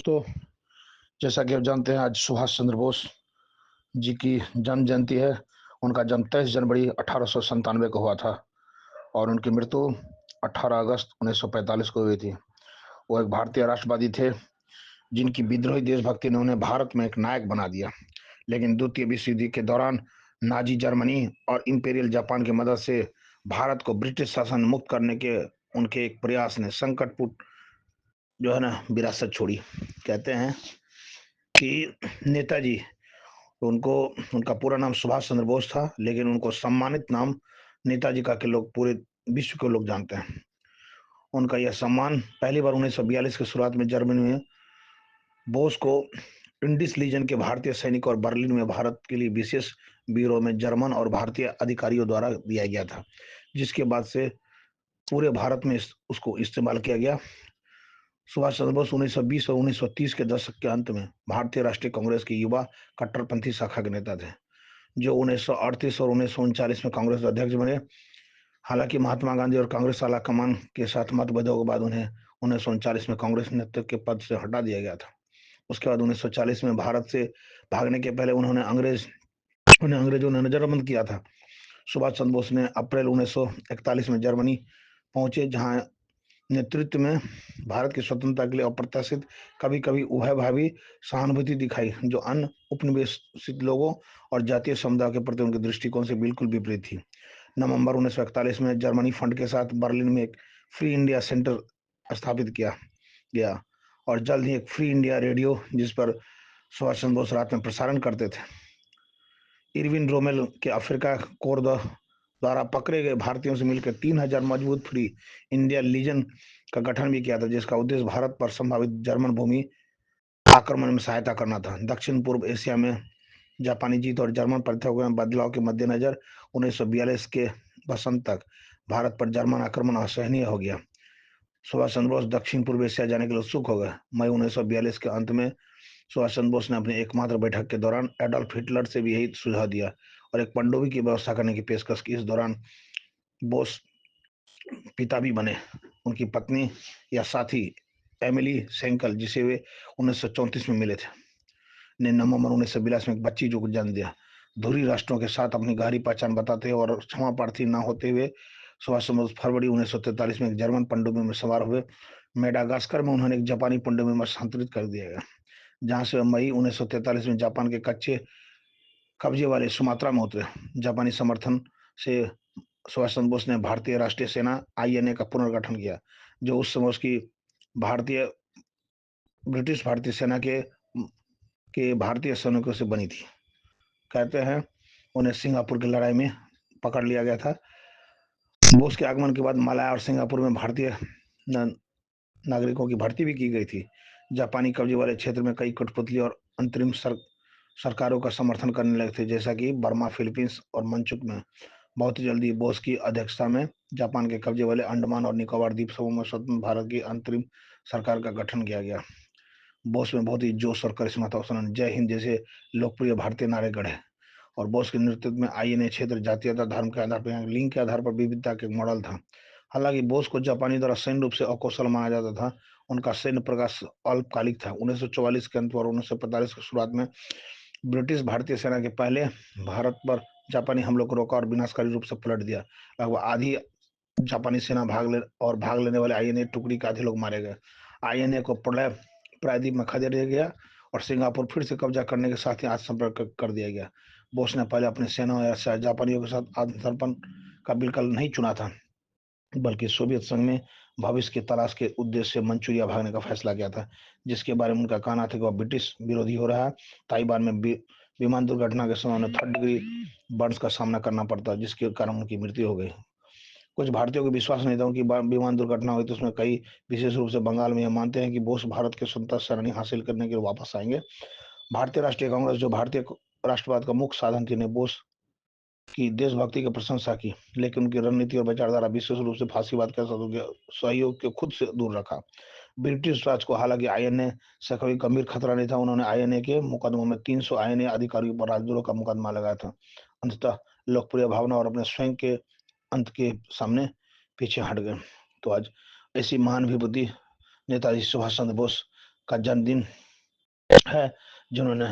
दोस्तों, जैसा कि आप जानते हैं, आज सुभाष चंद्र बोस जी की जन्म जयंती है। उनका जन्म 23 जनवरी 1897 को हुआ था और उनकी मृत्यु 18 अगस्त 1945 को हुई थी। वो एक भारतीय राष्ट्रवादी थे जिनकी विद्रोही देशभक्ति ने उन्हें भारत में एक नायक बना दिया। लेकिन द्वितीय विश्व युद्ध के दौरान नाजी जर्मनी और इंपीरियल जापान की मदद से भारत को ब्रिटिश शासन मुक्त करने के उनके एक प्रयास ने संकटपूर्ण विरासत छोड़ी। कहते हैं कि नेताजी, उनको उनका पूरा नाम सुभाष चंद्र बोस था, लेकिन उनको सम्मानित नाम नेताजी का के लोग पूरे विश्व के लोग जानते हैं। उनका यह सम्मान पहली बार 1942 के शुरुआत में जर्मनी में बोस को इंडिस लीजन के भारतीय सैनिक और बर्लिन में भारत के लिए विशेष ब्यूरो में जर्मन और भारतीय अधिकारियों द्वारा दिया गया था, जिसके बाद से पूरे भारत में उसको इस्तेमाल किया गया। सुभाष चंद्र बोस 1920 और 1930 के दशक के अंत में भारतीय राष्ट्रीय कांग्रेस की युवा कट्टरपंथी शाखा के नेता थे, जो 1938 और 1939 में कांग्रेस अध्यक्ष बने। हालांकि महात्मा गांधी और कांग्रेस आला कमान के साथ मतभेदों के बाद उन्हें 1939 में कांग्रेस नेतृत्व के पद से हटा दिया गया था। उसके बाद 1940 में भारत से भागने के पहले उन्हें अंग्रेजों ने नजरबंद किया था। सुभाष चंद्र बोस ने अप्रैल 1941 में जर्मनी पहुंचे, जहां नेतृत्व में भारत की स्वतंत्रता के लिए अप्रत्याशित, कभी कभी उभयभावी सहानुभूति दिखाई, जो अन्य उपनिवेशित लोगों और जातीय समुदाय के प्रति उनके दृष्टिकोण से बिल्कुल विपरीत थी। नवंबर 1941 में जर्मनी फंड के साथ बर्लिन में एक फ्री इंडिया सेंटर स्थापित किया गया और जल्द ही एक फ्री इंडिया रेडियो, जिस पर सुभाष चंद्र बोस रात में प्रसारण करते थे। इरविन रोमेल के अफ्रीका कोर द्वारा पकड़े गए भारतीयों से मिलकर 3000 मजबूत फ्री इंडिया लीजन का गठन भी किया था, जिसका उद्देश्य भारत पर संभावित जर्मन भूमि आक्रमण में सहायता करना था। दक्षिण पूर्व एशिया में जापानी जीत और जर्मन प्रथाओं में बदलाव के मद्देनजर 1942 के वसंत तक भारत पर जर्मन आक्रमण असहनीय हो गया। सुभाष चंद्र बोस दक्षिण पूर्व एशिया जाने के लिए उत्सुक हो गए। मई 1942 के अंत में सुभाष चंद्र बोस ने अपनी एकमात्र बैठक के दौरान एडोल्फ हिटलर से भी यही सुझाव दिया और एक पनडुब्बी की व्यवस्था करने की पेशकश की। इस दौरान बोस पिता भी बने। उनकी पत्नी या साथी एमिली सेंकल, जिसे वे 1934 में मिले थे, ने नवंबर 1942 में एक बच्ची को जन्म दिया। धुरी राष्ट्रों के साथ अपनी गहरी पहचान बताते और क्षमा प्रार्थी न होते हुए सुभाष चंद्र बोस फरवरी 1943 में एक जर्मन पनडुब्बी में सवार हुए। मेडागास्कर में उन्होंने एक जापानी पनडुब्बी में स्थानांतरित कर दिया गया, जहां से मई 1943 में जापान के कच्चे कब्जे वाले सुमात्रा में उतरे। जापानी समर्थन से सुभाष चंद्र बोस ने भारतीय राष्ट्रीय सेना आईएनए का पुनर्गठन किया, जो उस समय उसकी ब्रिटिश भारतीय सेना के भारतीय सैनिकों से बनी थी। कहते हैं उन्हें सिंगापुर की लड़ाई में पकड़ लिया गया था। बोस के आगमन के बाद मलाया और सिंगापुर में भारतीय नागरिकों की भर्ती भी की गई थी। जापानी कब्जे वाले क्षेत्र में कई कठपुतली और अंतरिम सरकारों का समर्थन करने लगे थे, जैसा कि बर्मा, फिलीपींस और मंचुक में। बहुत ही जल्दी बोस की अध्यक्षता में जापान के कब्जे वाले अंडमान और निकोबार द्वीप समूह में स्वतंत्र भारत की अंतरिम सरकार का गठन किया गया। बोस में बहुत ही जोश और करिश्मा था। उन्होंने जय हिंद जैसे लोकप्रिय भारतीय नारे गढ़े और बोस के नेतृत्व में आईएनए क्षेत्र जातीयता, धर्म के आधार पर, लिंग के आधार पर विविधता के मॉडल था। हालांकि बोस को जापानी द्वारा सैन्य रूप से अकुशल माना जाता था। उनका सैन्य प्रकाश अल्पकालिक था। 1944 के अंत और 1945 की शुरुआत में ब्रिटिश भारतीय सेना के पहले भारत पर जापानी हमलों को रोका और विनाशकारी रूप से पलट दिया। लगभग आधी जापानी सेना भाग लेने वाले आईएनए टुकड़ी के आधे लोग मारे गए। आईएनए को प्रायद्वीप में खदेड़ दिया गया और सिंगापुर फिर से कब्जा करने के साथ ही आत्मसमर्पण कर दिया गया। बोस ने पहले अपनी सेना या जापानियों के साथ आत्मसमर्पण का विकल्प नहीं चुना था, बल्कि सोवियत संघ में भविष्य की तलाश के उद्देश्य से मंचूरिया भागने का फैसला किया था, जिसके बारे में उनका कहना था कि वह ब्रिटिश विरोधी हो रहा है। ताइवान में विमान दुर्घटना के समय उन्हें 3rd डिग्री बर्न्स का सामना करना पड़ता, जिसके कारण उनकी मृत्यु हो गई। कुछ भारतीयों को विश्वास नहीं था उनकी विमान दुर्घटना हुई, तो उसमें कई विशेष रूप से बंगाल में यह मानते हैं कि बोस भारत के स्वतंत्रता सेनानी हासिल करने के लिए वापस आएंगे। भारतीय राष्ट्रीय कांग्रेस, जो भारतीय राष्ट्रवाद का मुख्य साधन थी, ने बोस की देशभक्ति की प्रशंसा की, लेकिन उनकी रणनीति और विचारधारा विशेष रूप से फांसीवाद के सहयोग के खुद से दूर रखा। ब्रिटिश राज को हालांकि आईएनए से कोई गंभीर खतरा नहीं था। उन्होंने आईएनए के मुकदमों में 300 आईएनए अधिकारियों पर राजद्रोह का मुकदमा लगाया था। अंततः लोकप्रिय भावना और अपने स्वयं के अंत के सामने पीछे हट गए। तो आज ऐसी महान विभूति नेताजी सुभाष चंद्र बोस का जन्मदिन है, जिन्होंने